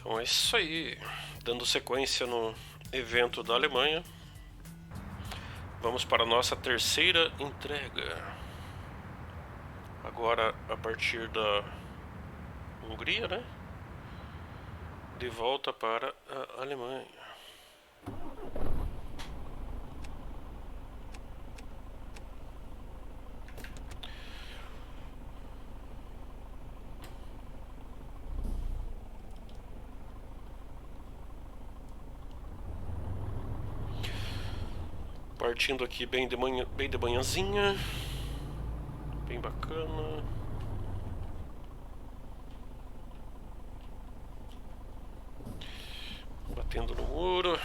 Então é isso aí, dando sequência no evento da Alemanha, vamos para a nossa terceira entrega. Agora a partir da Hungria, né? De volta para a Alemanha. Partindo aqui bem de manhãzinha, bem bacana. Batendo no muro.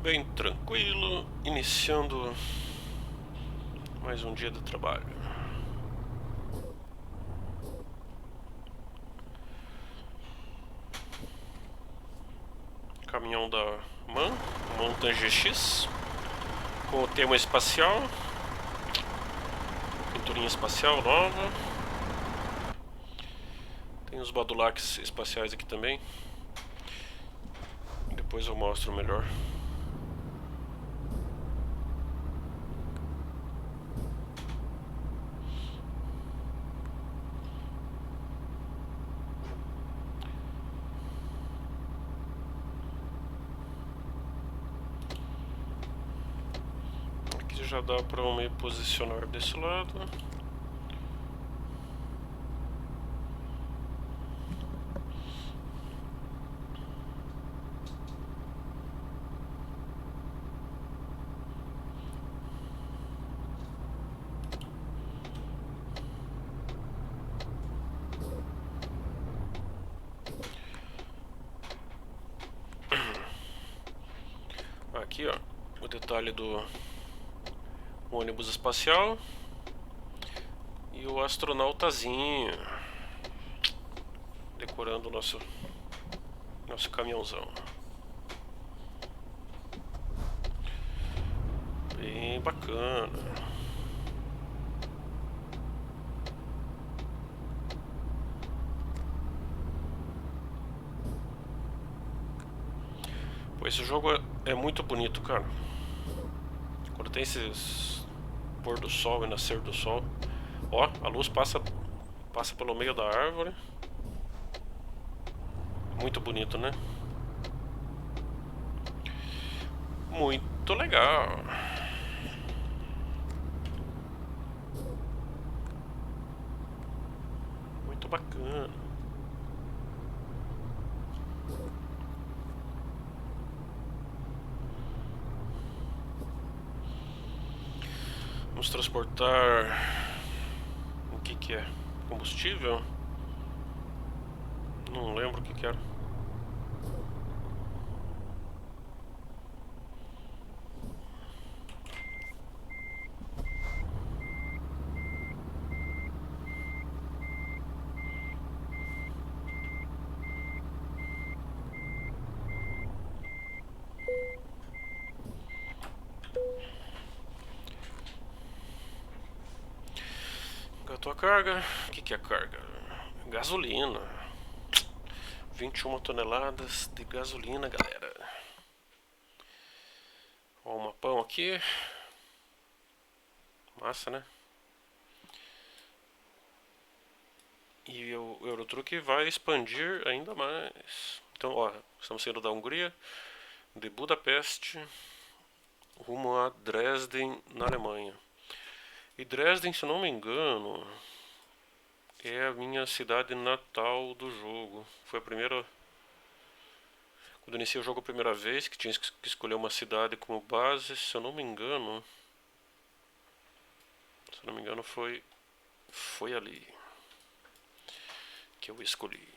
Bem tranquilo, iniciando mais um dia de trabalho. Caminhão da MAN, Montanha GX, com o tema espacial, pinturinha espacial nova. Tem os badulaques espaciais aqui também. Depois eu mostro melhor. Aqui já dá para me posicionar desse lado. Aqui, ó, o detalhe do ônibus espacial e o astronautazinho decorando o nosso caminhãozão. Bem bacana. Pô, esse jogo é muito bonito, cara. Quando tem esses pôr do sol e nascer do sol. Ó, a luz passa pelo meio da árvore. Muito bonito, né? Muito legal. Muito bacana. Vamos transportar o que é? Combustível? Não lembro o que era. Engatou a carga. O que é carga? Gasolina. 21 toneladas de gasolina, galera. Ó, o mapão aqui. Massa, né? E o Eurotruck vai expandir ainda mais. Então, ó, estamos saindo da Hungria, de Budapeste, rumo a Dresden, na Alemanha. E Dresden, se não me engano, é a minha cidade natal do jogo. Foi a primeira... Quando eu iniciei o jogo a primeira vez, que tinha que escolher uma cidade como base, se eu não me engano... foi ali que eu escolhi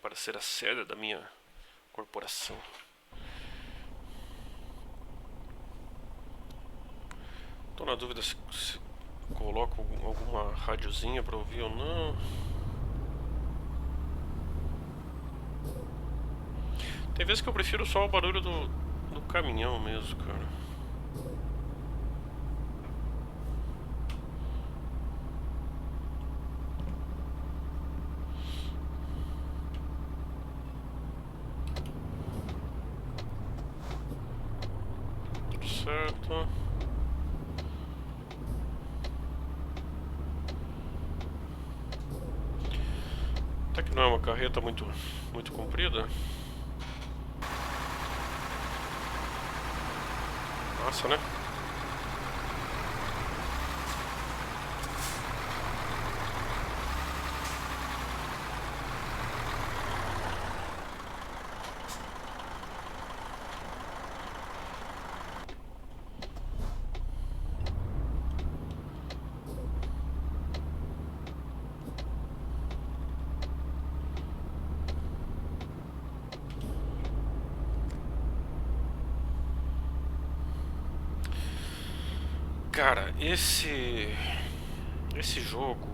para ser a sede da minha corporação. Tô na dúvida se coloco alguma radiozinha para ouvir ou não. Tem vezes que eu prefiro só o barulho do caminhão mesmo, cara. Tudo certo. Até que não é uma carreta muito comprida. Massa, né? Cara, esse jogo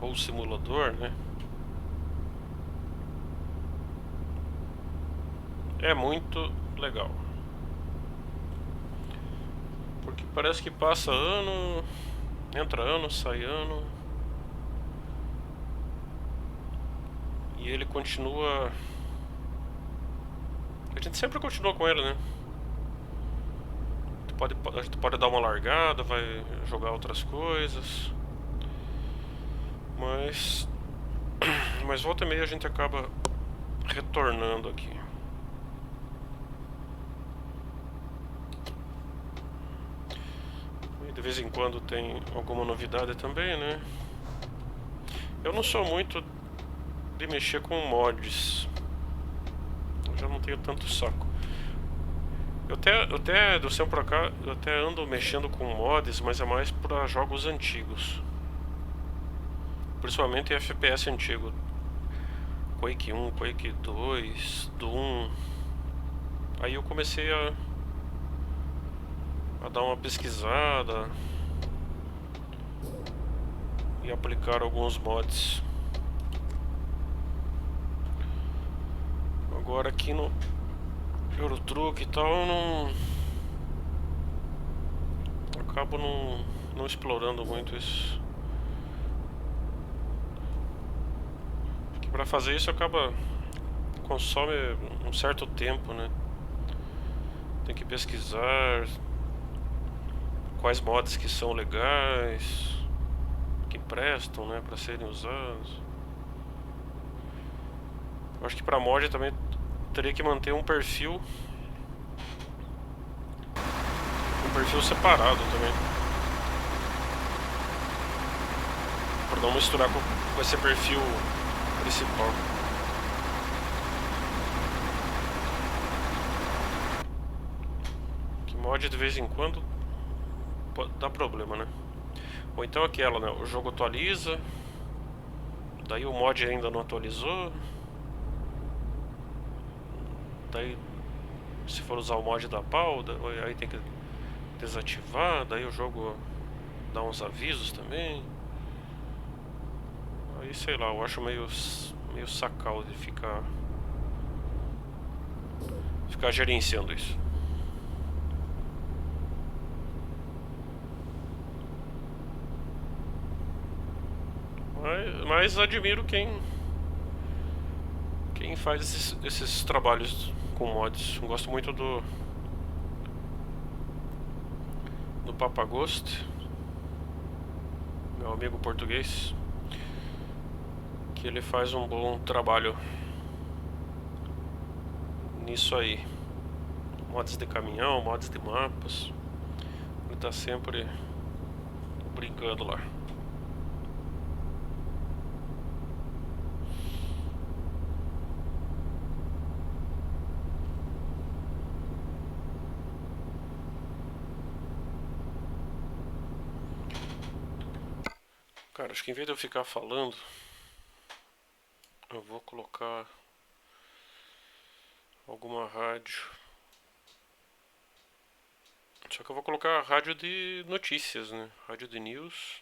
ou simulador, né? É muito legal. Porque parece que passa ano, entra ano, sai ano. E ele continua. A gente sempre continua com ele, né? A gente pode dar uma largada, vai jogar outras coisas. Mas volta e meia a gente acaba retornando aqui. E de vez em quando tem alguma novidade também, né? Eu não sou muito de mexer com mods. Eu já não tenho tanto saco. Eu até do céu pra cá, eu até ando mexendo com mods, mas é mais pra jogos antigos. Principalmente FPS antigo. Quake 1, Quake 2, Doom. Aí eu comecei a dar uma pesquisada e aplicar alguns mods. Agora aqui no Eurotruck e tal, eu não acabo não explorando muito isso. Porque pra fazer isso consome um certo tempo, né? Tem que pesquisar quais mods que são legais, que prestam, né, para serem usados. Eu acho que para mod também teria que manter um perfil separado também, para não misturar com esse perfil principal. Que mod de vez em quando pode dar problema, né? Ou então aquela, né? O jogo atualiza, daí o mod ainda não atualizou, daí se for usar o mod da pau, aí tem que desativar, daí o jogo dá uns avisos também. Aí sei lá, eu acho meio sacal de ficar gerenciando isso. Mas admiro quem faz esses trabalhos com mods. Eu gosto muito do Papagost, meu amigo português, que ele faz um bom trabalho nisso aí. Mods de caminhão, mods de mapas. Ele tá sempre brincando lá. Cara, acho que em vez de eu ficar falando, eu vou colocar alguma rádio. Só que eu vou colocar a rádio de notícias, né? Rádio de news.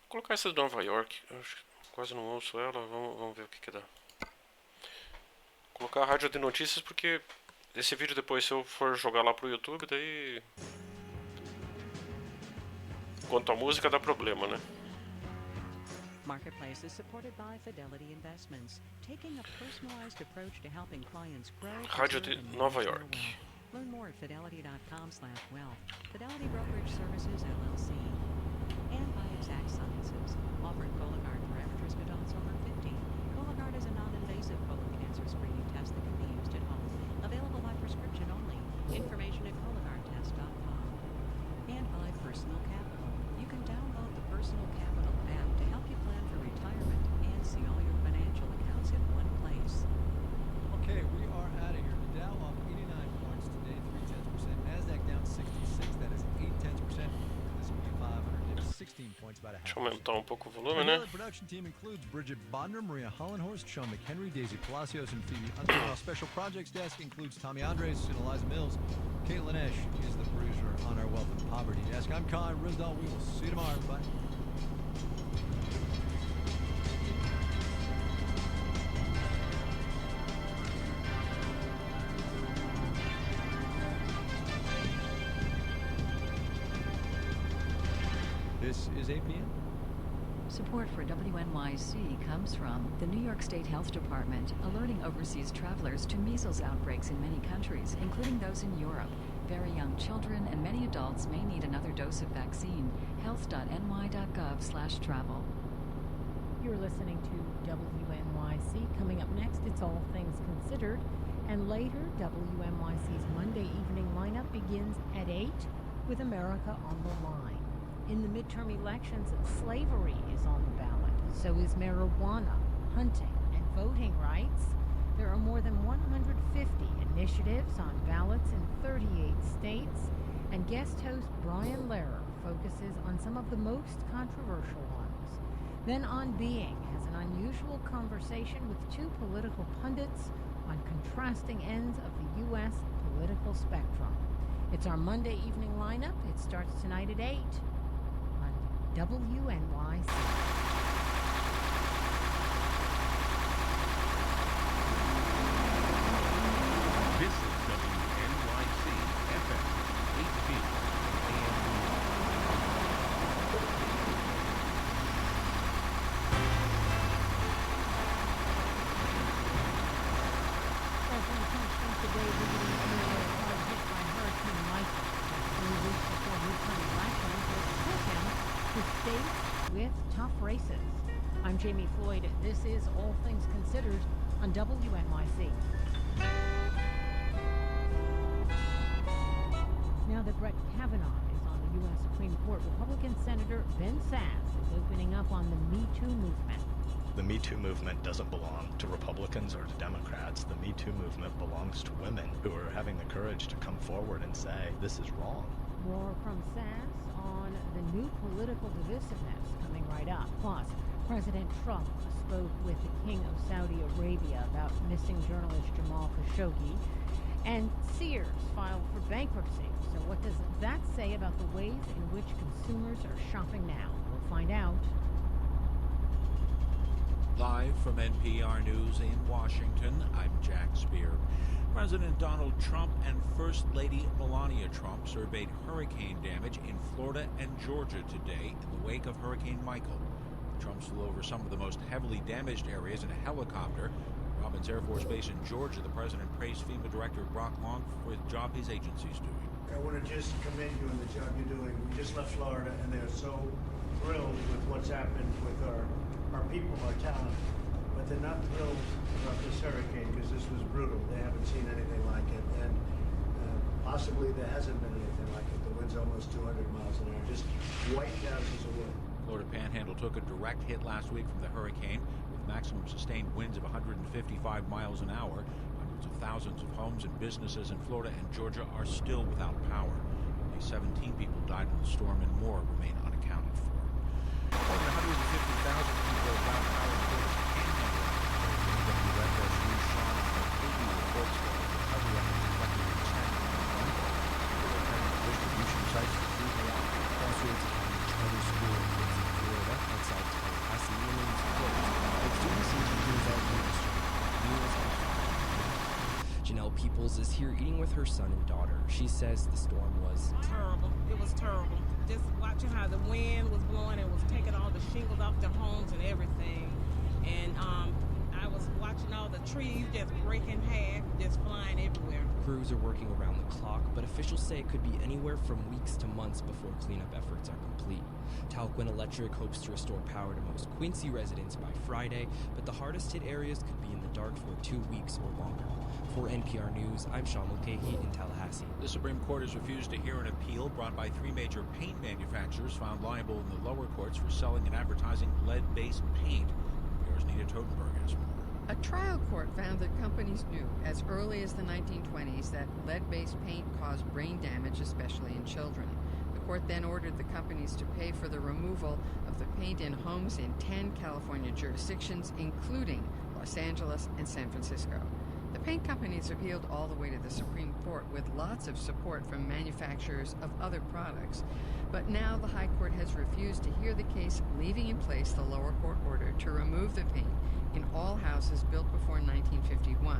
Vou colocar essa de Nova York. Eu acho que quase não ouço ela. Vamos ver o que dá. colocar a rádio de notícias porque esse vídeo depois, se eu for jogar lá pro YouTube, daí quanto à música dá problema, né? Marketplace is supported by Fidelity Investments, taking a personalized approach to helping clients grow. Rádio de Nova York. Learn more at fidelity.com/wealth. Fidelity Brokerage Services LLC. And by Exact Sciences, offering Cologuard for amateurs and adults over 50. Cologuard is a non-invasive colon cancer screening test that can be used at home. Available by prescription only. Information at cologuardtest.com. And by Personal Capital. You can download the Personal Capital app to help you plan for retirement and see all your financial accounts in one place. Okay, we are out of here. The Dow off 89 points today, 0.3%. NASDAQ down 66, that is 0.8%. S&P 500 hit 16 points, about a half. Deixa eu aumentar um pouco o volume, né? The production team includes Bridget Bodner, Maria Hollenhorst, Sean McHenry, Daisy Palacios, and Phoebe Underwell. Special projects desk includes Tommy Andres and Eliza Mills. Caitlin Esch is the producer on our Wealth and Poverty desk. I'm Kai Risdall. We will see you tomorrow, everybody. This is APM. Support for WNYC comes from the New York State Health Department, alerting overseas travelers to measles outbreaks in many countries, including those in Europe. Very young children and many adults may need another dose of vaccine. health.ny.gov/travel. You're listening to WNYC. Coming up next, it's All Things Considered. And later, WNYC's Monday evening lineup begins at 8 with America on the Line. In the midterm elections, slavery is on the ballot. So is marijuana, hunting, and voting rights. There are more than 150 initiatives on ballots in 38 states. And guest host Brian Lehrer focuses on some of the most controversial ones. Then On Being has an unusual conversation with two political pundits on contrasting ends of the U.S. political spectrum. It's our Monday evening lineup. It starts tonight at 8 on WNYC. This is WNYC FM 8B President Trump spent the day visiting areas hard hit by Hurricane Michael. Just 3 weeks before midterm elections, it took him to states with tough races. I'm Jamie Floyd. This is All Things Considered on WNYC. Now that Brett Kavanaugh is on the U.S. Supreme Court, Republican Senator Ben Sasse is opening up on the Me Too movement. The Me Too movement doesn't belong to Republicans or to Democrats. The Me Too movement belongs to women who are having the courage to come forward and say, this is wrong. More from Sasse on the new political divisiveness coming right up. Plus, President Trump spoke with the King of Saudi Arabia about missing journalist Jamal Khashoggi. And Sears filed for bankruptcy. So what does that say about the ways in which consumers are shopping now? We'll find out. Live from NPR News in Washington, I'm Jack Spear. President Donald Trump and First Lady Melania Trump surveyed hurricane damage in Florida and Georgia today in the wake of Hurricane Michael. Trump flew over some of the most heavily damaged areas in a helicopter. Robins Air Force Base in Georgia, the president praised FEMA Director Brock Long for the job his agency is doing. I want to just commend you on the job you're doing. We just left Florida, and they're so thrilled with what's happened with our people, our talent. But they're not thrilled about this hurricane because this was brutal. They haven't seen anything like it, and possibly there hasn't been anything like it. The wind's almost 200 miles an hour, just white houses of wind. Florida Panhandle took a direct hit last week from the hurricane, with maximum sustained winds of 155 miles an hour. Hundreds of thousands of homes and businesses in Florida and Georgia are still without power. Only 17 people died in the storm, and more remain unaccounted for. More than 150,000 people are without power in Florida's Panhandle. WFS News Sean McHenry reports that the recovery efforts reflected in snapping on Monday. Distribution sites for food and water. Crossroads County Charter School in Dixon, Florida, outside Tallahassee, remains closed, but students and teachers are registered. Meals are offered. Peoples is here eating with her son and daughter. She says the storm was terrible. It was terrible. Just watching how the wind was blowing and was taking all the shingles off the homes and everything. And I was watching all the trees just break in half, just flying everywhere. Crews are working around the clock, but officials say it could be anywhere from weeks to months before cleanup efforts are complete. Talquin Electric hopes to restore power to most Quincy residents by Friday, but the hardest hit areas could be in the dark for 2 weeks or longer. For NPR News, I'm Sean Mulcahy in Tallahassee. The Supreme Court has refused to hear an appeal brought by 3 major paint manufacturers found liable in the lower courts for selling and advertising lead-based paint. NPR's Nita Totenberg has more. A trial court found that companies knew as early as the 1920s that lead-based paint caused brain damage, especially in children. The court then ordered the companies to pay for the removal of the paint in homes in 10 California jurisdictions, including Los Angeles and San Francisco. The paint companies appealed all the way to the Supreme Court with lots of support from manufacturers of other products. But now the High Court has refused to hear the case, leaving in place the lower court order to remove the paint in all houses built before 1951,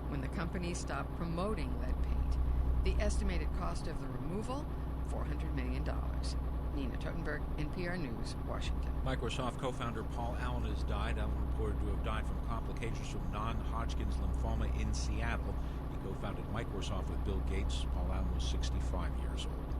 when the companies stopped promoting lead paint. The estimated cost of the removal, $400 million. Nina Totenberg, NPR News, Washington. Microsoft co-founder Paul Allen has died. Allen reported to have died from complications from non-Hodgkin's lymphoma in Seattle. He co-founded Microsoft with Bill Gates. Paul Allen was 65 years old.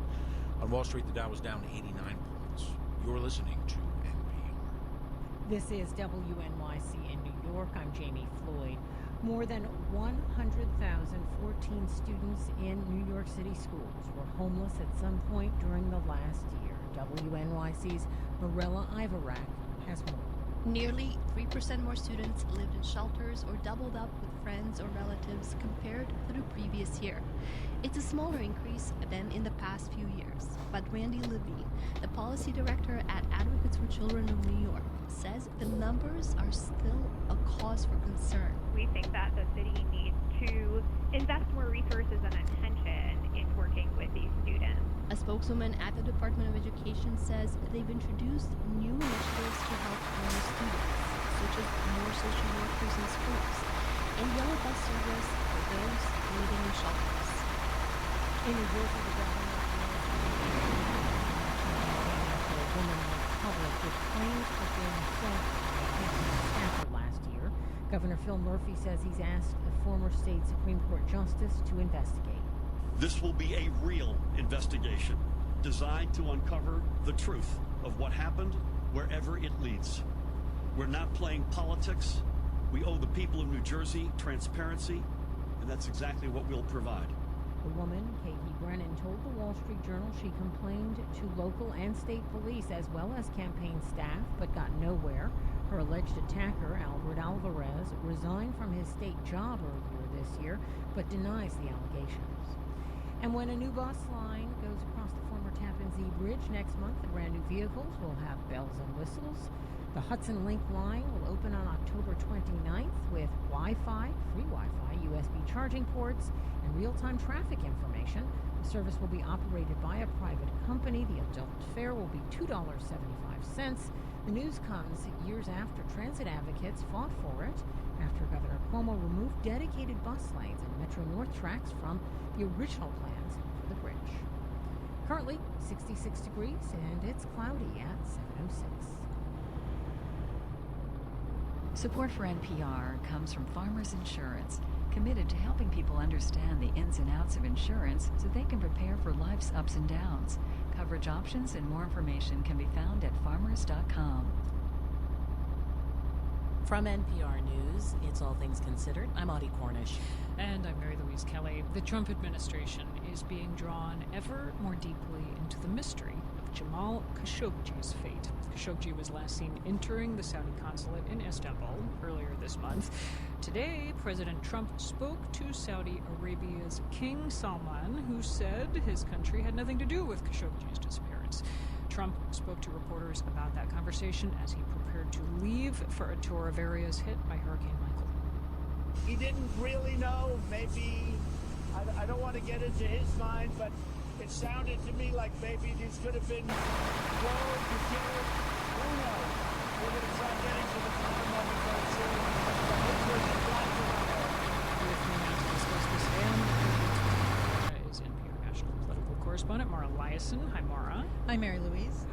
On Wall Street, the Dow was down 89 points. You're listening to NPR. This is WNYC in New York. I'm Jamie Floyd. More than 100,014 students in New York City schools were homeless at some point during the last year. WNYC's Marella Ivarak has more. Nearly 3% more students lived in shelters or doubled up with friends or relatives compared to the previous year. It's a smaller increase than in the past few years, but Randy Levine, the policy director at Advocates for Children of New York, says the numbers are still a cause for concern. We think that the city needs to invest more resources and attention in working with these students. A spokeswoman at the Department of Education says they've introduced new initiatives to help homeless students, such as more social workers in schools and yellow bus service for those living in shelters. In New Jersey, the governor for a woman went public with claims of being assaulted by a campus staffer last year. Governor Phil Murphy says he's asked a former state Supreme Court justice to investigate. This will be a real investigation designed to uncover the truth of what happened wherever it leads. We're not playing politics. We owe the people of New Jersey transparency, and that's exactly what we'll provide. The woman, Katie Brennan, told the Wall Street Journal she complained to local and state police as well as campaign staff, but got nowhere. Her alleged attacker, Albert Alvarez, resigned from his state job earlier this year, but denies the allegations. And when a new bus line goes across the former Tappan Zee Bridge next month, the brand new vehicles will have bells and whistles. The Hudson Link line will open on October 29th with Wi-Fi, free Wi-Fi, USB charging ports, and real-time traffic information. The service will be operated by a private company. The adult fare will be $2.75. The news comes years after transit advocates fought for it, after Governor Cuomo removed dedicated bus lanes and Metro North tracks from the original plans for the bridge. Currently 66 degrees and it's cloudy at 7:06. Support for NPR comes from Farmers Insurance, committed to helping people understand the ins and outs of insurance so they can prepare for life's ups and downs. Coverage options and more information can be found at farmers.com. From NPR News, it's All Things Considered. I'm Audie Cornish. And I'm Mary Louise Kelly. The Trump administration is being drawn ever more deeply into the mystery of Jamal Khashoggi's fate. Khashoggi was last seen entering the Saudi consulate in Istanbul earlier this month. Today, President Trump spoke to Saudi Arabia's King Salman, who said his country had nothing to do with Khashoggi's disappearance. Trump spoke to reporters about that conversation as he prepared to leave for a tour of areas hit by Hurricane Michael. He didn't really know. Maybe, I don't want to get into his mind, but it sounded to me like maybe these could have been cloned to kill. Who knows? We're going to try getting to the bottom of it very soon. But this was a black and white. With me now to discuss this Eliason. Hi, Maura. Hi, Mary Louise.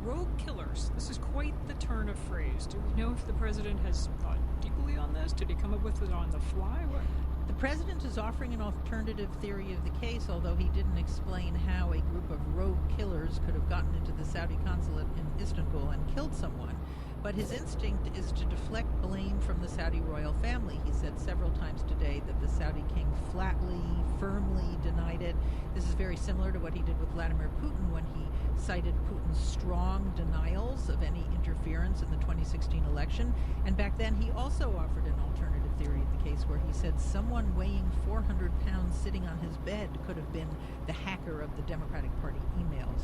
Rogue killers. This is quite the turn of phrase. Do we know if the president has thought deeply on this? Did he come up with it on the fly? What? The president is offering an alternative theory of the case, although he didn't explain how a group of rogue killers could have gotten into the Saudi consulate in Istanbul and killed someone. But his instinct is to deflect blame from the Saudi royal family. He said several times today that the Saudi king flatly, firmly denied it. This is very similar to what he did with Vladimir Putin when he cited Putin's strong denials of any interference in the 2016 election. And back then he also offered an alternative theory of the case where he said someone weighing 400 pounds sitting on his bed could have been the hacker of the Democratic Party emails.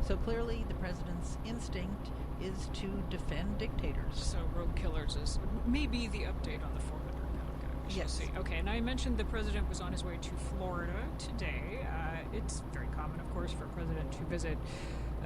So clearly the president's instinct is to defend dictators. So rogue killers is maybe the update on the 400-pound guy. We shall see. Okay, and I mentioned the president was on his way to Florida today. It's very common, of course, for a president to visit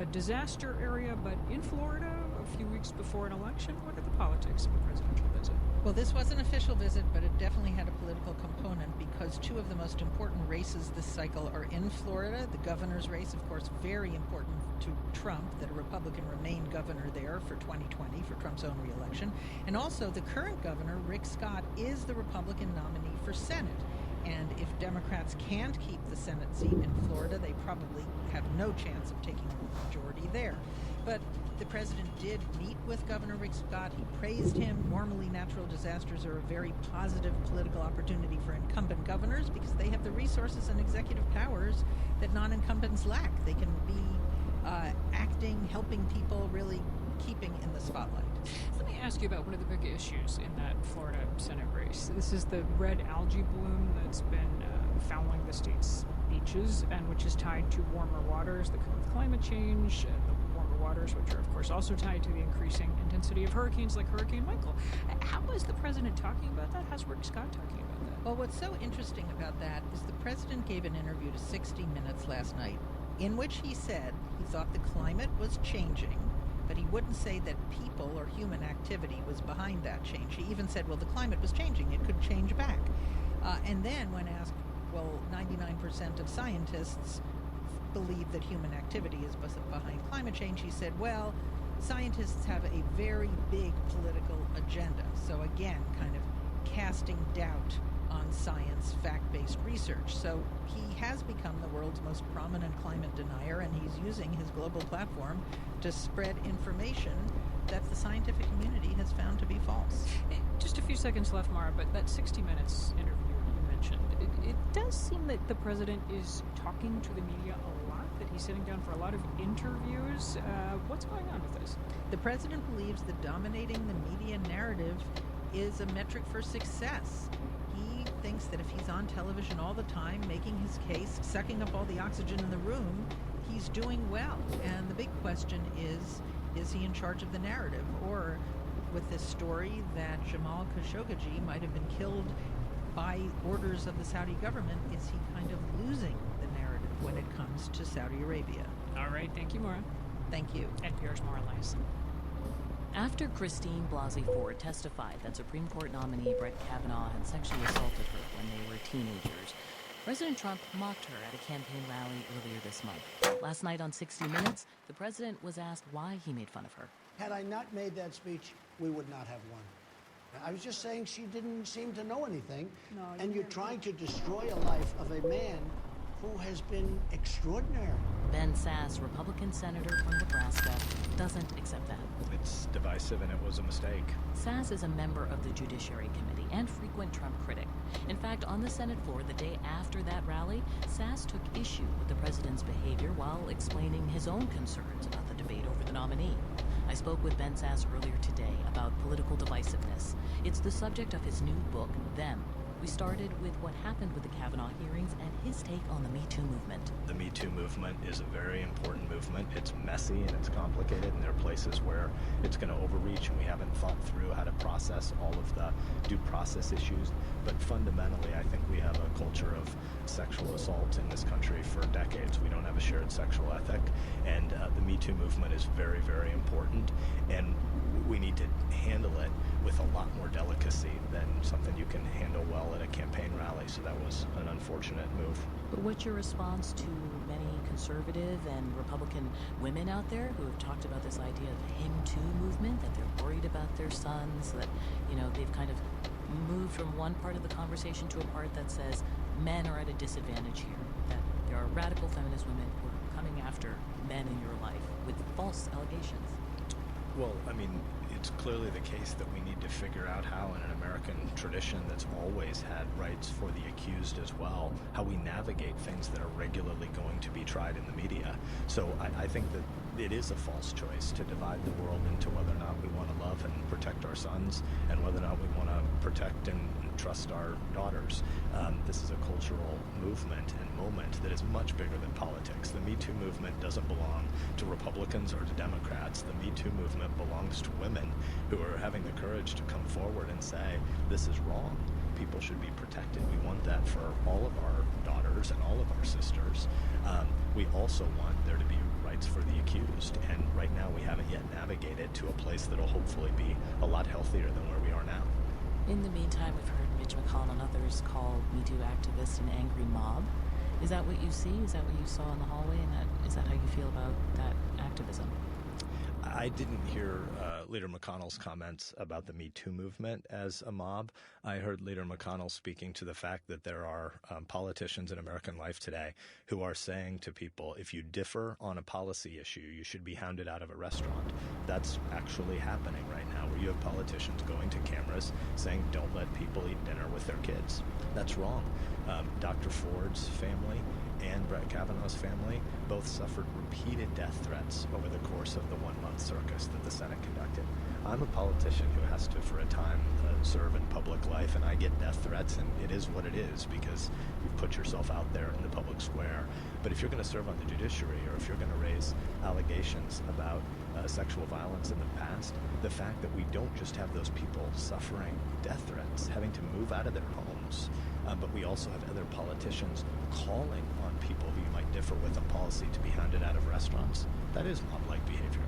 a disaster area, but in Florida, a few weeks before an election, what are the politics of a presidential visit? Well, this was an official visit, but it definitely had a political component because two of the most important races this cycle are in Florida. The governor's race, of course, very important to Trump, that a Republican remain governor there for 2020, for Trump's own re-election. And also, the current governor, Rick Scott, is the Republican nominee for Senate. And if Democrats can't keep the Senate seat in Florida, they probably have no chance of taking a majority there. But the president did meet with Governor Rick Scott. He praised him. Normally, natural disasters are a very positive political opportunity for incumbent governors because they have the resources and executive powers that non-incumbents lack. They can be acting, helping people, really keeping in the spotlight. Let me ask you about one of the big issues in that Florida Senate race. This is the red algae bloom that's been fouling the state's beaches and which is tied to warmer waters that come with climate change, the warmer waters which are of course also tied to the increasing intensity of hurricanes like Hurricane Michael. How is the president talking about that? How's Rick Scott talking about that? Well, what's so interesting about that is the president gave an interview to 60 Minutes last night in which he said he thought the climate was changing, but he wouldn't say that people or human activity was behind that change. He even said, well, the climate was changing. It could change back. And then when asked, well, 99% of scientists believe that human activity is behind climate change, he said, well, scientists have a very big political agenda. So again, kind of casting doubt on science, fact-based research. So he has become the world's most prominent climate denier, and he's using his global platform to spread information that the scientific community has found to be false. Just a few seconds left, Mara, but that 60 Minutes interview you mentioned, it does seem that the president is talking to the media a lot, that he's sitting down for a lot of interviews. What's going on with this? The president believes that dominating the media narrative is a metric for success. He thinks that if he's on television all the time, making his case, sucking up all the oxygen in the room, he's doing well. And the big question is he in charge of the narrative? Or with this story that Jamal Khashoggi might have been killed by orders of the Saudi government, is he kind of losing the narrative when it comes to Saudi Arabia? All right, thank you, Maura. Thank you. NPR's Maura Eliason. After Christine Blasey Ford testified that Supreme Court nominee Brett Kavanaugh had sexually assaulted her when they were teenagers, President Trump mocked her at a campaign rally earlier this month. Last night on 60 Minutes, the president was asked why he made fun of her. Had I not made that speech, we would not have won. I was just saying she didn't seem to know anything, and you're trying to destroy a life of a man who has been extraordinary. Ben Sasse, Republican senator from Nebraska, doesn't accept that. It's divisive and it was a mistake. Sasse is a member of the Judiciary Committee and frequent Trump critic. In fact, on the Senate floor the day after that rally, Sasse took issue with the president's behavior while explaining his own concerns about the debate over the nominee. I spoke with Ben Sasse earlier today about political divisiveness. It's the subject of his new book, Them. We started with what happened with the Kavanaugh hearings and his take on the Me Too movement. The Me Too movement is a very important movement. It's messy and it's complicated, and there are places where it's going to overreach, and we haven't thought through how to process all of the due process issues. But fundamentally, I think we have a culture of sexual assault in this country for decades. We don't have a shared sexual ethic, and the Me Too movement is very, very important, and we need to handle it with a lot more delicacy than something you can handle well at a campaign rally. So that was an unfortunate move. But what's your response to many conservative and Republican women out there who have talked about this idea of him too movement, that they're worried about their sons, that, you know, they've kind of moved from one part of the conversation to a part that says men are at a disadvantage here, that there are radical feminist women who are coming after men in your life with false allegations? Well, I mean, it's clearly the case that we need to figure out how, in an American tradition that's always had rights for the accused as well, how we navigate things that are regularly going to be tried in the media. So I think that it is a false choice to divide the world into whether or not we want to love and protect our sons and whether or not we want to protect and trust our daughters. This is a cultural movement and moment that is much bigger than politics. The Me Too movement doesn't belong to Republicans or to Democrats. The Me Too movement belongs to women who are having the courage to come forward and say, this is wrong. People should be protected. We want that for all of our daughters and all of our sisters. We also want there to be rights for the accused, and right now we haven't yet navigated to a place that'll hopefully be a lot healthier than where we are now. In the meantime, we've heard Mitch McConnell and others call Me Too activists an angry mob. Is that what you see? Is that what you saw in the hallway? And is that how you feel about that activism? I didn't hear Leader McConnell's comments about the Me Too movement as a mob. I heard Leader McConnell speaking to the fact that there are politicians in American life today who are saying to people, if you differ on a policy issue, you should be hounded out of a restaurant. That's actually happening right now, where you have politicians going to cameras saying, don't let people eat dinner with their kids. That's wrong. Dr. Ford's family and Brett Kavanaugh's family both suffered repeated death threats over the course of the one-month circus that the Senate conducted. I'm a politician who has to, for a time, serve in public life, and I get death threats, and it is what it is because you've put yourself out there in the public square. But if you're going to serve on the judiciary, or if you're going to raise allegations about sexual violence in the past, the fact that we don't just have those people suffering death threats, having to move out of their homes, but we also have other politicians calling on people who you might differ with on policy to be hounded out of restaurants. That is mob-like behavior.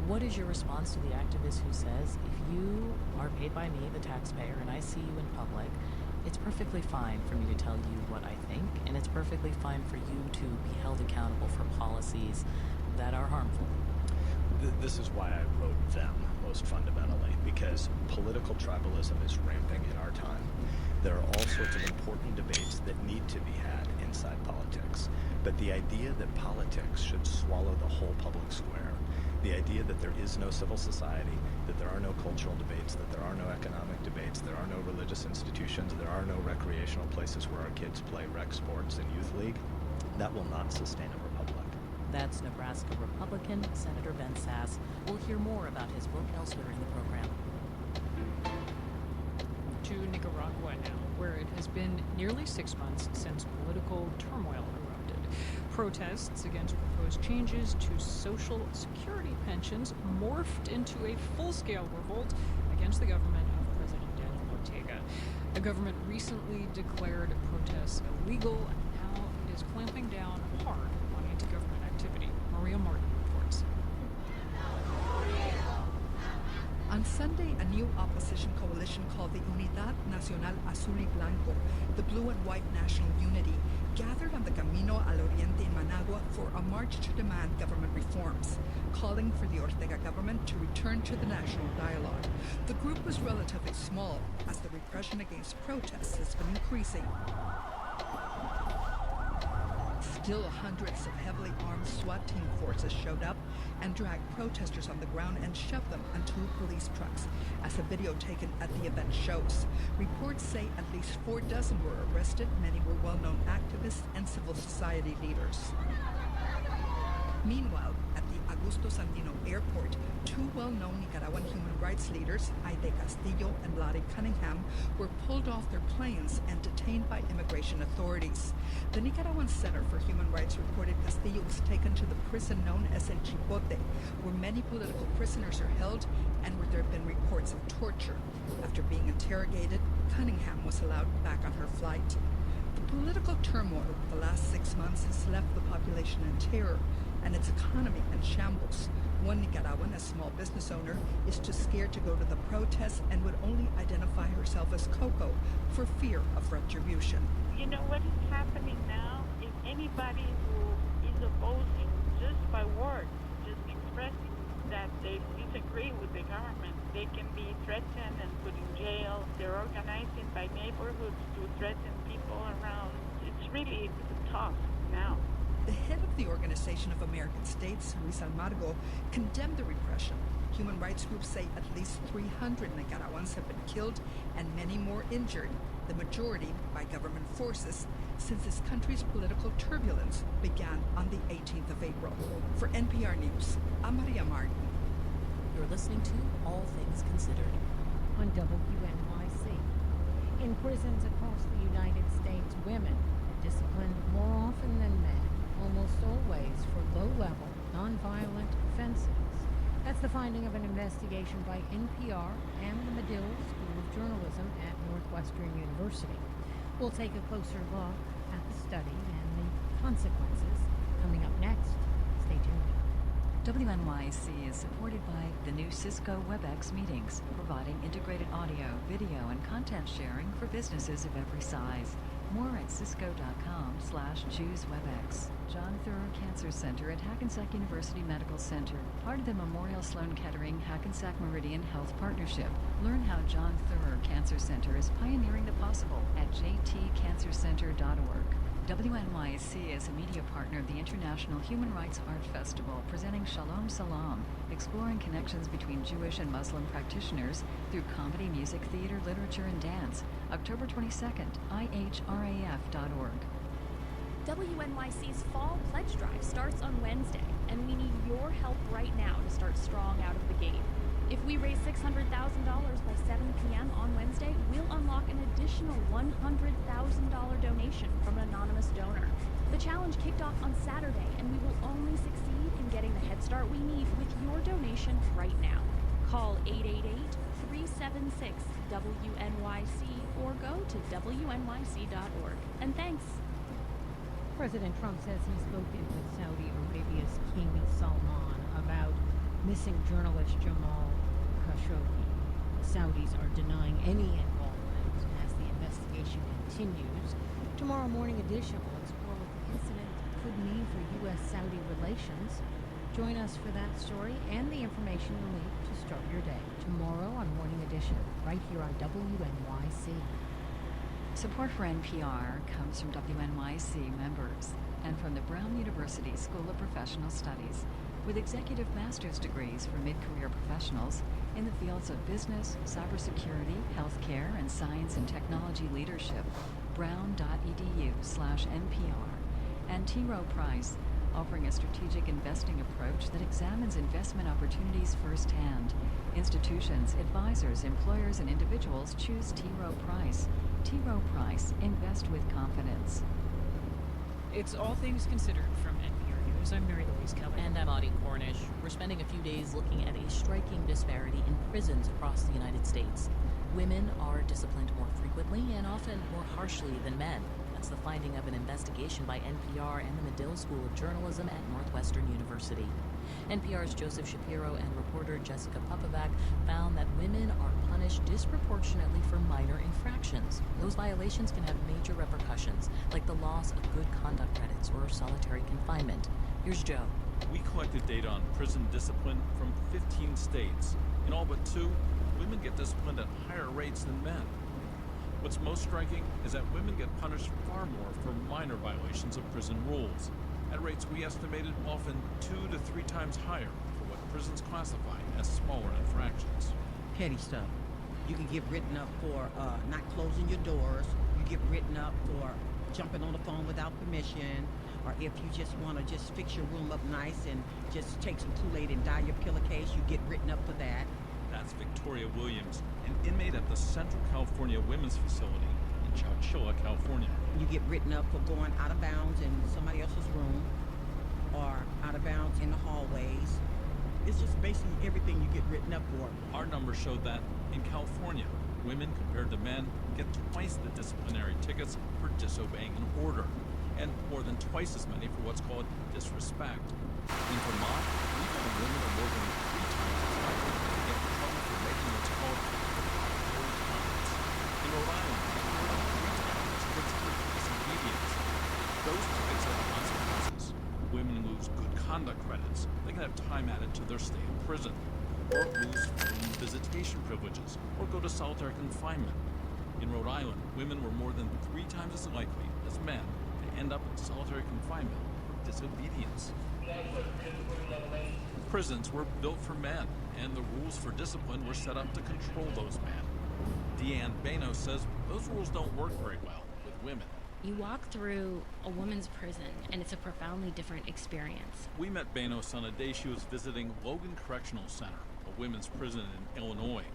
What is your response to the activist who says, if you are paid by me, the taxpayer, and I see you in public, it's perfectly fine for me to tell you what I think, and it's perfectly fine for you to be held accountable for policies that are harmful? This is why I wrote them, most fundamentally, because political tribalism is ramping in our time. There are all sorts of important debates that need to be had inside politics, but the idea that politics should swallow the whole public square, the idea that there is no civil society, that there are no cultural debates, that there are no economic debates, there are no religious institutions, there are no recreational places where our kids play rec sports and youth league, that will not sustain a republic. That's Nebraska Republican Senator Ben Sasse. We'll hear more about his book elsewhere in the program. To Nicaragua now, where it has been nearly 6 months since political turmoil erupted. Protests against proposed changes to Social Security pensions morphed into a full-scale revolt against the government of President Daniel Ortega. The government recently declared protests illegal and now is clamping down hard on anti-government activity. Maria Martin reports. On Sunday, a new opposition coalition called the Unidad Nacional Azul y Blanco, the Blue and White National Unity, gathered on the Camino al Oriente in Managua for a march to demand government reforms, calling for the Ortega government to return to the national dialogue. The group was relatively small, as the repression against protests has been increasing. Still, hundreds of heavily armed SWAT team forces showed up and dragged protesters on the ground and shoved them onto police trucks, as a video taken at the event shows. Reports say at least 4 dozen were arrested. Many were well-known activists and civil society leaders. Meanwhile, at the Augusto Sandino Airport, 2 well-known Nicaraguan human rights leaders, Aide Castillo and Lottie Cunningham, were pulled off their planes and detained by immigration authorities. The Nicaraguan Center for Human Rights reported Castillo was taken to the prison known as El Chipote, where many political prisoners are held and where there have been reports of torture. After being interrogated, Cunningham was allowed back on her flight. The political turmoil of the last 6 months has left the population in terror and its economy in shambles. One Nicaraguan, a small business owner, is too scared to go to the protests and would only identify herself as Coco for fear of retribution. You know what is happening now? If anybody who is opposing just by words, just expressing that they disagree with the government, they can be threatened and put in jail. They're organizing by neighborhoods to threaten people around. It's really tough now. The head of the Organization of American States, Luis Almagro, condemned the repression. Human rights groups say at least 300 Nicaraguans have been killed and many more injured, the majority by government forces, since this country's political turbulence began on the 18th of April. For NPR News, I'm Maria Martin. You're listening to All Things Considered on WNYC. In prisons across the United States, women are disciplined more often than men, almost always for low-level, nonviolent offenses. That's the finding of an investigation by NPR and the Medill School of Journalism at Northwestern University. We'll take a closer look at the study and the consequences coming up next. Stay tuned. WNYC is supported by the new Cisco WebEx meetings, providing integrated audio, video, and content sharing for businesses of every size. More at cisco.com/ChooseWebEx. John Theurer Cancer Center at Hackensack University Medical Center, part of the Memorial Sloan Kettering Hackensack Meridian Health Partnership. Learn how John Theurer Cancer Center is pioneering the possible at jtcancercenter.org. WNYC is a media partner of the International Human Rights Art Festival, presenting Shalom Salam, exploring connections between Jewish and Muslim practitioners through comedy, music, theater, literature, and dance. October 22nd, ihraf.org. WNYC's Fall Pledge Drive starts on Wednesday, and we need your help right now to start strong out of the gate. If we raise $600,000 by 7 p.m. on Wednesday, we'll unlock an additional $100,000 donation from an anonymous donor. The challenge kicked off on Saturday, and we will only succeed in getting the head start we need with your donation right now. Call 888-376-WNYC or go to WNYC.org. And thanks. President Trump says he's spoken with Saudi Arabia's King Salman about missing journalist Jamal Khashoggi. The Saudis are denying any involvement as the investigation continues. Tomorrow Morning Edition will explore what the incident could mean for U.S.-Saudi relations. Join us for that story and the information you'll need to start your day. Tomorrow on Morning Edition, right here on WNYC. Support for NPR comes from WNYC members and from the Brown University School of Professional Studies, with executive master's degrees for mid-career professionals in the fields of business, cybersecurity, healthcare, and science and technology leadership. brown.edu/NPR. And T. Rowe Price, offering a strategic investing approach that examines investment opportunities firsthand. Institutions, advisors, employers, and individuals choose T. Rowe Price. T. Rowe Price. Invest with confidence. It's All Things Considered from NPR News. I'm Mary Louise Kelly. And I'm Audie Cornish. We're spending a few days looking at a striking disparity in prisons across the United States. Women are disciplined more frequently and often more harshly than men. That's the finding of an investigation by NPR and the Medill School of Journalism at Northwestern University. NPR's Joseph Shapiro and reporter Jessica Popovac found that women are punished disproportionately for minor infractions. Those violations can have major repercussions, like the loss of good conduct credits or solitary confinement. Here's Joe. We collected data on prison discipline from 15 states. In all but 2, women get disciplined at higher rates than men. What's most striking is that women get punished far more for minor violations of prison rules, at rates we estimated often 2 to 3 times higher for what prisons classify as smaller infractions. Petty stuff. You can get written up for not closing your doors. You get written up for jumping on the phone without permission, or if you just want to just fix your room up nice and just take some Kool-Aid and dye your pillowcase, you get written up for that. That's Victoria Williams, an inmate at the Central California Women's Facility in Chowchilla, California. You get written up for going out of bounds in somebody else's room or out of bounds in the hallways. It's just basically everything you get written up for. Our numbers showed that in California, women compared to men get twice the disciplinary tickets for disobeying an order, and more than twice as many for what's called disrespect. In Vermont, we've disciplined women are more than 3 times as likely to get in trouble for making what's called code comments. In Rhode Island, more than 3 times kids for disobedience. Those tickets have consequences. Women lose good conduct credits. They can have time added to their stay in prison, or lose foreign visitation privileges, or go to solitary confinement. In Rhode Island, women were more than 3 times as likely as men to end up in solitary confinement for disobedience. Prisons were built for men, and the rules for discipline were set up to control those men. Deanne Banos says those rules don't work very well with women. You walk through a woman's prison, and it's a profoundly different experience. We met Banos on a day she was visiting Logan Correctional Center, a women's prison in Illinois.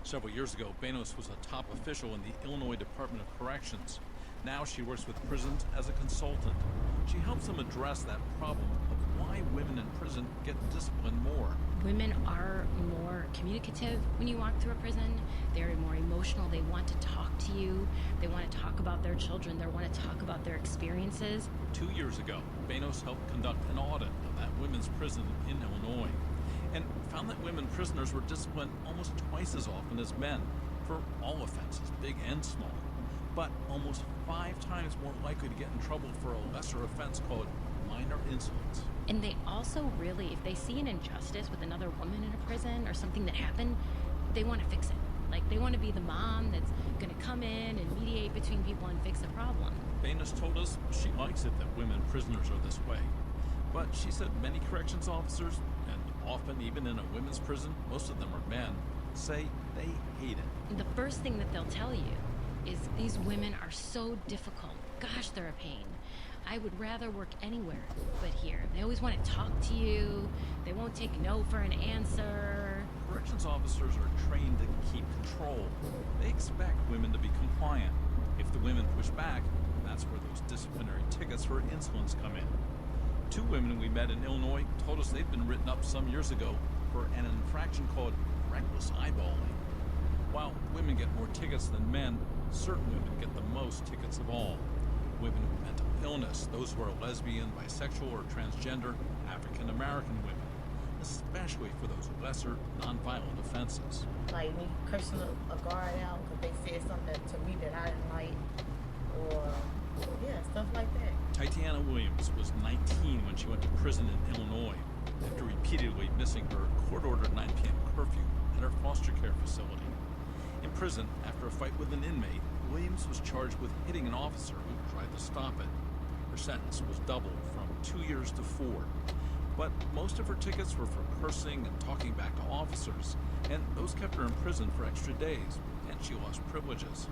Several years ago, Banos was a top official in the Illinois Department of Corrections. Now she works with prisons as a consultant. She helps them address that problem of why women in prison get disciplined more. Women are more communicative when you walk through a prison. They're more emotional. They want to talk to you. They want to talk about their children. They want to talk about their experiences. 2 years ago, Banos helped conduct an audit of that women's prison in Illinois and found that women prisoners were disciplined almost twice as often as men for all offenses, big and small, but almost 5 times more likely to get in trouble for a lesser offense called minor insolence. And they also really, if they see an injustice with another woman in a prison or something that happened, they want to fix it. Like, they want to be the mom that's going to come in and mediate between people and fix a problem. Banos told us she likes it that women prisoners are this way. But she said many corrections officers, and often even in a women's prison, most of them are men, say they hate it. The first thing that they'll tell you is these women are so difficult. Gosh, they're a pain. I would rather work anywhere but here. They always want to talk to you. They won't take no for an answer. Corrections officers are trained to keep control. They expect women to be compliant. If the women push back, that's where those disciplinary tickets for insolence come in. 2 women we met in Illinois told us they'd been written up some years ago for an infraction called reckless eyeballing. While women get more tickets than men, certain women get the most tickets of all. Women with mental illness, those who are lesbian, bisexual, or transgender, African American women, especially for those lesser, nonviolent offenses. Like me cursing a guard out because they said something to me that I didn't like, or yeah, stuff like that. Tatiana Williams was 19 when she went to prison in Illinois after repeatedly missing her court-ordered 9 p.m. curfew at her foster care facility. In prison, after a fight with an inmate, Williams was charged with hitting an officer who tried to stop it. Her sentence was doubled from 2 years to 4. But most of her tickets were for cursing and talking back to officers, and those kept her in prison for extra days, and she lost privileges.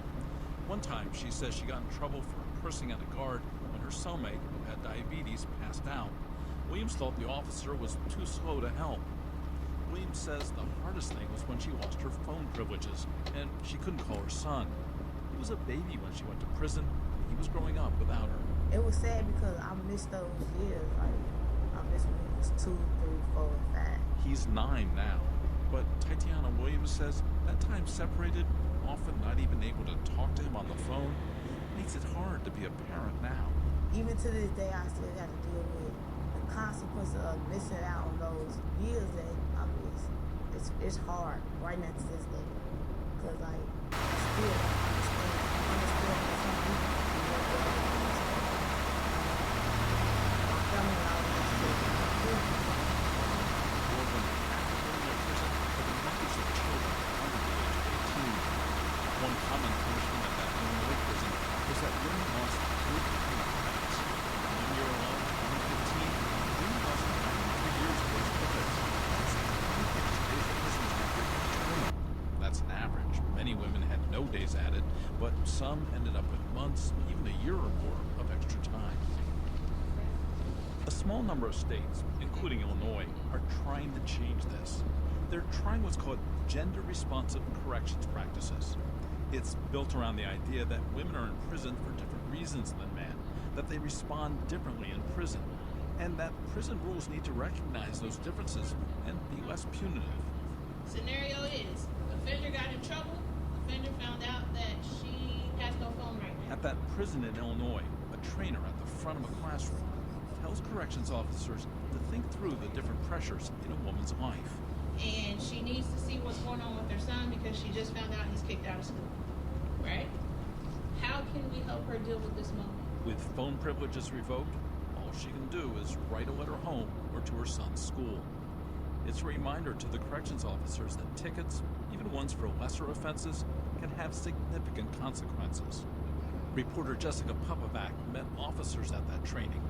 One time, she says she got in trouble for cursing at a guard when her cellmate, who had diabetes, passed out. Williams thought the officer was too slow to help. Williams says the hardest thing was when she lost her phone privileges, and she couldn't call her son. He was a baby when she went to prison. He was growing up without her. It was sad because I missed those years. Like, I missed when he was 2, 3, 4, and 5. He's 9 now. But Tatiana Williams says that time separated, often not even able to talk to him on the phone, makes it hard to be a parent now. Even to this day, I still got to deal with the consequences of missing out on those years that I missed. It's hard right now to this day. Because, like, I still understand some people. My family and all that stuff. More than half of women in prison are the mothers of children under the age of 18. One common punishment at that Illinois prison was that women lost good payment credits. 1 year alone, 2015, women lost 93 years of those credits. That's 26 days of prison after each woman. That's an average. Many women had no days added, but some ended up with months, even a year or more of extra time. A small number of states, including Illinois, are trying to change this. They're trying what's called gender-responsive corrections practices. It's built around the idea that women are in prison for different reasons than men, that they respond differently in prison, and that prison rules need to recognize those differences and be less punitive. Scenario is, offender got in trouble, offender found out that she has no phone right now. At that prison in Illinois, a trainer at the front of a classroom tells tells corrections officers to think through the different pressures in a woman's life. And she needs to see what's going on with her son because she just found out he's kicked out of school, right? How can we help her deal with this moment? With phone privileges revoked, all she can do is write a letter home or to her son's school. It's a reminder to the corrections officers that tickets, even ones for lesser offenses, can have significant consequences. Reporter Jessica Popovac met officers at that training.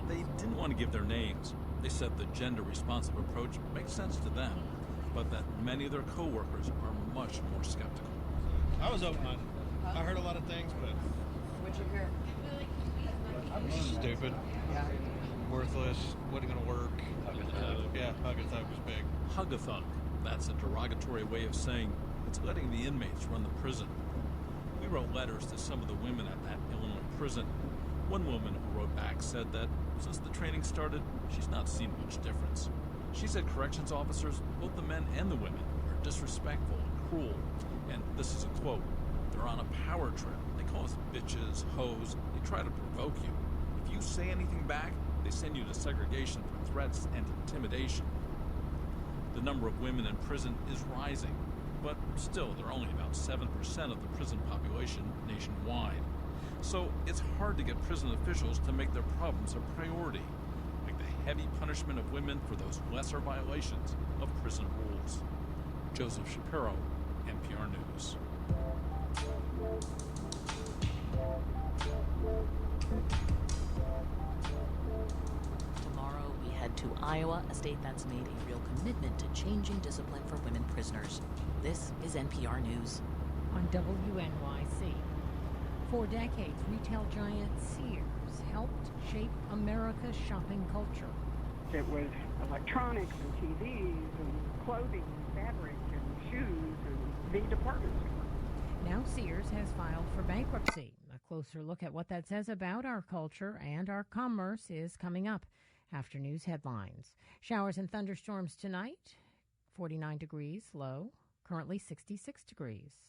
They didn't want to give their names. They said the gender-responsive approach makes sense to them, but that many of their co-workers are much more skeptical. I was open-minded. I heard a lot of things, but... What'd you hear? Stupid. Yeah. Worthless. Wasn't gonna work. Yeah, hug-a-thug was big. Hug-a-thug. That's a derogatory way of saying it's letting the inmates run the prison. We wrote letters to some of the women at that Illinois prison. One woman who wrote back said that since the training started, she's not seen much difference. She said corrections officers, both the men and the women, are disrespectful and cruel. And this is a quote, "They're on a power trip. They call us bitches, hoes. They try to provoke you. If you say anything back, they send you to segregation for threats and intimidation." The number of women in prison is rising, but still there are only about 7% of the prison population nationwide. So it's hard to get prison officials to make their problems a priority, like the heavy punishment of women for those lesser violations of prison rules. Joseph Shapiro, NPR News. Tomorrow we head to Iowa, a state that's made a real commitment to changing discipline for women prisoners. This is NPR News. On WNYC. For decades, retail giant Sears helped shape America's shopping culture. It was electronics and TVs and clothing and fabric and shoes and the department store. Now Sears has filed for bankruptcy. A closer look at what that says about our culture and our commerce is coming up after news headlines. Showers and thunderstorms tonight, 49 degrees low, currently 66 degrees.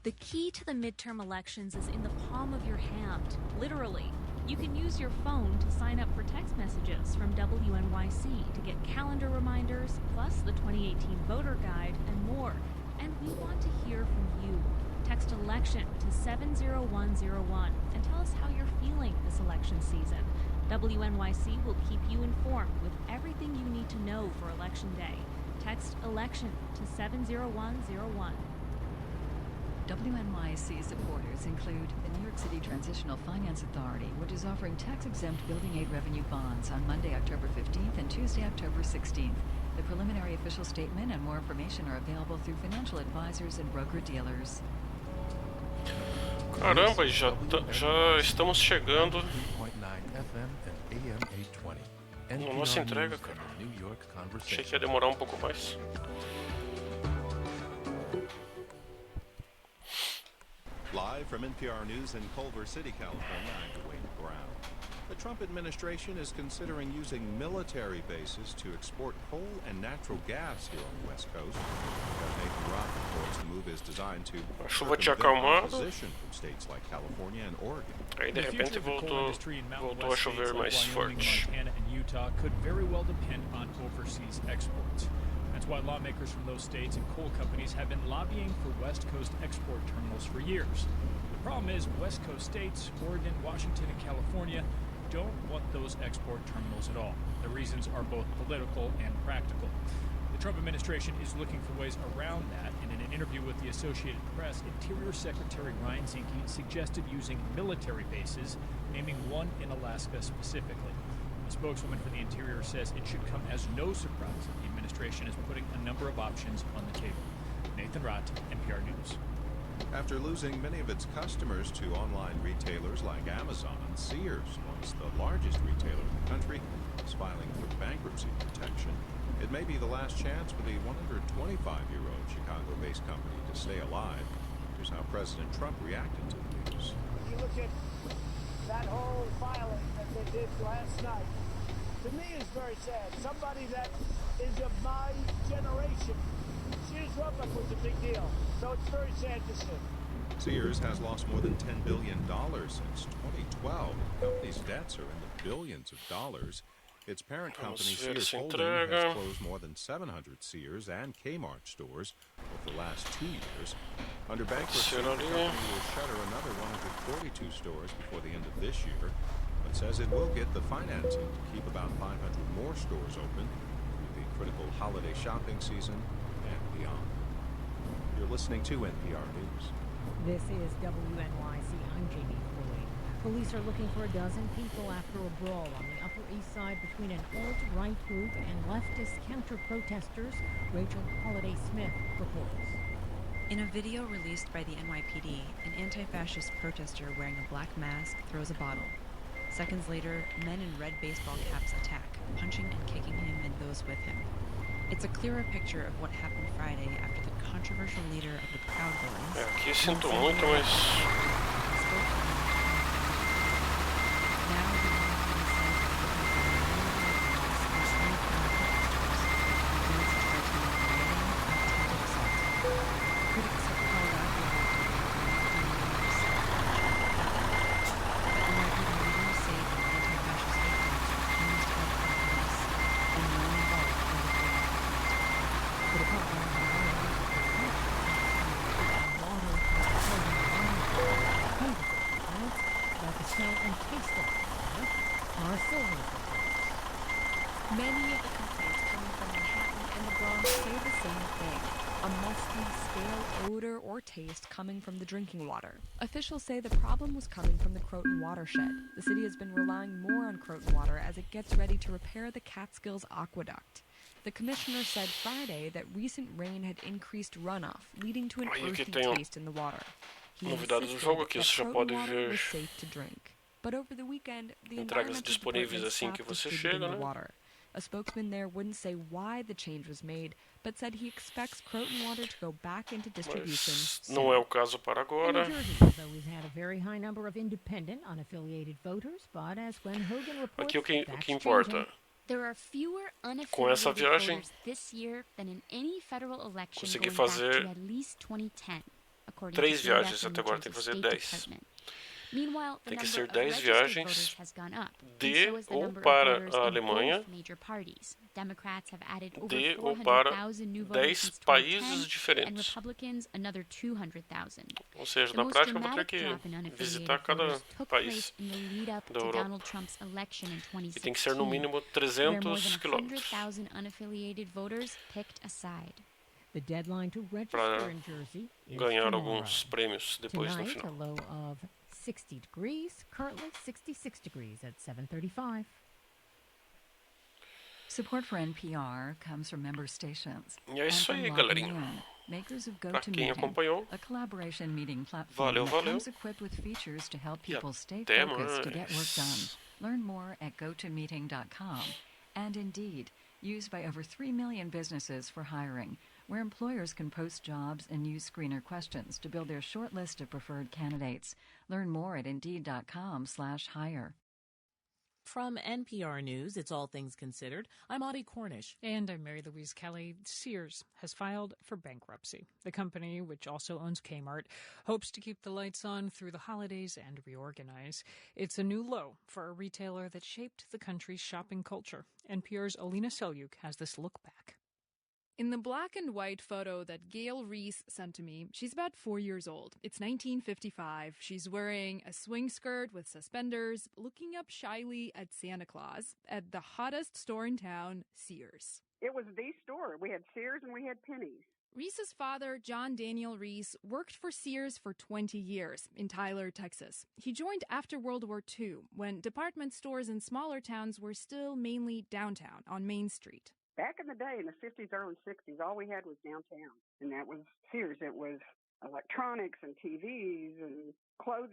The key to the midterm elections is in the palm of your hand, literally. You can use your phone to sign up for text messages from WNYC to get calendar reminders, plus the 2018 voter guide and more. And we want to hear from you. Text election to 70101 and tell us how you're feeling this election season. WNYC will keep you informed with everything you need to know for Election Day. Text election to 70101. WNYC supporters include the New York City Transitional Finance Authority, which is offering tax-exempt building aid revenue bonds on Monday, October 15th and Tuesday, October 16th. The preliminary official statement and more information are available through financial advisors and broker-dealers. Caramba, já estamos chegando na nossa entrega, cara. Achei que ia demorar um pouco mais. Live from NPR News in Culver City, California, I'm Dwayne Brown. The Trump administration is considering using military bases to export coal and natural gas here on the West Coast. Nathan Roth reports the move is designed to circumvent opposition from states like California and Oregon. Aí de repente voltou a chover mais forte. Montana and Utah could very well depend on overseas exports. That's why lawmakers from those states and coal companies have been lobbying for West Coast export terminals for years. The problem is West Coast states, Oregon, Washington, and California don't want those export terminals at all. The reasons are both political and practical. The Trump administration is looking for ways around that, and in an interview with the Associated Press, Interior Secretary Ryan Zinke suggested using military bases, naming one in Alaska specifically. A spokeswoman for the Interior says it should come as no surprise that the administration is putting a number of options on the table. Nathan Rott, NPR News. After losing many of its customers to online retailers like Amazon, Sears, once the largest retailer in the country, is filing for bankruptcy protection. It may be the last chance for the 125-year-old Chicago-based company to stay alive. Here's how President Trump reacted to the news. You look at that whole filing that they did last night. To me, it's very sad. Somebody that is of my generation. Sears Roebuck was a big deal, so it's very sad to see. Sears has lost more than $10 billion since 2012. The company's debts are in the billions of dollars. Its parent company, Sears Holding, has closed more than 700 Sears and Kmart stores over the last 2 years. Under bankruptcy, the company will shutter another 142 stores before the end of this year, but says it will get the financing to keep about 500 more stores open through the critical holiday shopping season and beyond. You're listening to NPR News. This is WNYC. I'm Jamie Floyd. Police are looking for a dozen people after a brawl on the Upper East Side between an alt-right group and leftist counter-protesters. Rachel Holiday-Smith reports. In a video released by the NYPD, an anti-fascist protester wearing a black mask throws a bottle. Seconds later, men in red baseball caps attack, punching and kicking him and those with him. It's a clearer picture of what happened Friday after the controversial leader of the Proud Boys. Aqui sinto muito, mas Many of the complaints coming from Manhattan and the Bronx say the same thing. A musty, stale odor or taste coming from the drinking water. Officials say the problem was coming from the Croton watershed. The city has been relying more on Croton water as it gets ready to repair the Catskills aqueduct. The commissioner said Friday that recent rain had increased runoff, leading to an earthy taste in the water. He novidade do insisted jogo aqui, that você já Croton pode water ver was safe to drink. But over the weekend, the entregas environmental disponíveis department assim que stopped você distributing chega, the né? water. A spokesman there wouldn't say why the change was made, but said he expects Croton water to go back into distribution soon. Não é o caso para agora. New Jersey has always had a very high number of independent, unaffiliated voters, but as Gwen Hogan reports, Aqui o que that's importa. changing. There are fewer Com essa unaffiliated viagem, voters this year than in any federal election consegui going back fazer to at least 2010, according 3 to data viagens, from até the agora Jersey tem que fazer State 10. Department. Meanwhile, the Tem que number ser of 10 registered viagens voters has gone up, de and so has the ou number para of voters a in Alemanha, both major parties. Democrats have added over de ou para 400,000 new voters 10 since países 2010, and diferentes. Republicans another 200,000. Ou seja, The na most prática eu vou ter dramatic que drop in unaffiliated visitar cada voters took país place in the lead up da to Europa. Donald Trump's election in E tem que ser no 2016, mínimo where more 300 than quilômetros 100,000 unaffiliated voters picked a side. The deadline to register para in Jersey is ganhar tomorrow. alguns prêmios depois no Tonight, a final. low of 60 degrees, currently 66 degrees at 7:35. Support for NPR comes from member stations. E é isso aí, galerinha. Makers of Para quem acompanhou, a collaboration meeting platform valeu, that valeu. comes equipped with features to help people stay até focused to get work mais. done. Learn more at gotomeeting.com. And Indeed, used by over 3 million businesses for hiring, where employers can post jobs and use screener questions to build their short list of preferred candidates. Learn more at Indeed.com/hire. From NPR News, it's All Things Considered. I'm Audie Cornish. And I'm Mary Louise Kelly. Sears has filed for bankruptcy. The company, which also owns Kmart, hopes to keep the lights on through the holidays and reorganize. It's a new low for a retailer that shaped the country's shopping culture. NPR's Alina Selyuk has this look back. In the black and white photo that Gail Reese sent to me, she's about 4 years old. It's 1955. She's wearing a swing skirt with suspenders, looking up shyly at Santa Claus at the hottest store in town, Sears. It was the store. We had Sears and we had Penny's. Reese's father, John Daniel Reese, worked for Sears for 20 years in Tyler, Texas. He joined after World War II, when department stores in smaller towns were still mainly downtown on Main Street. Back in the day, in the 50s, early 60s, all we had was downtown, and that was Sears. It was electronics and TVs and clothing.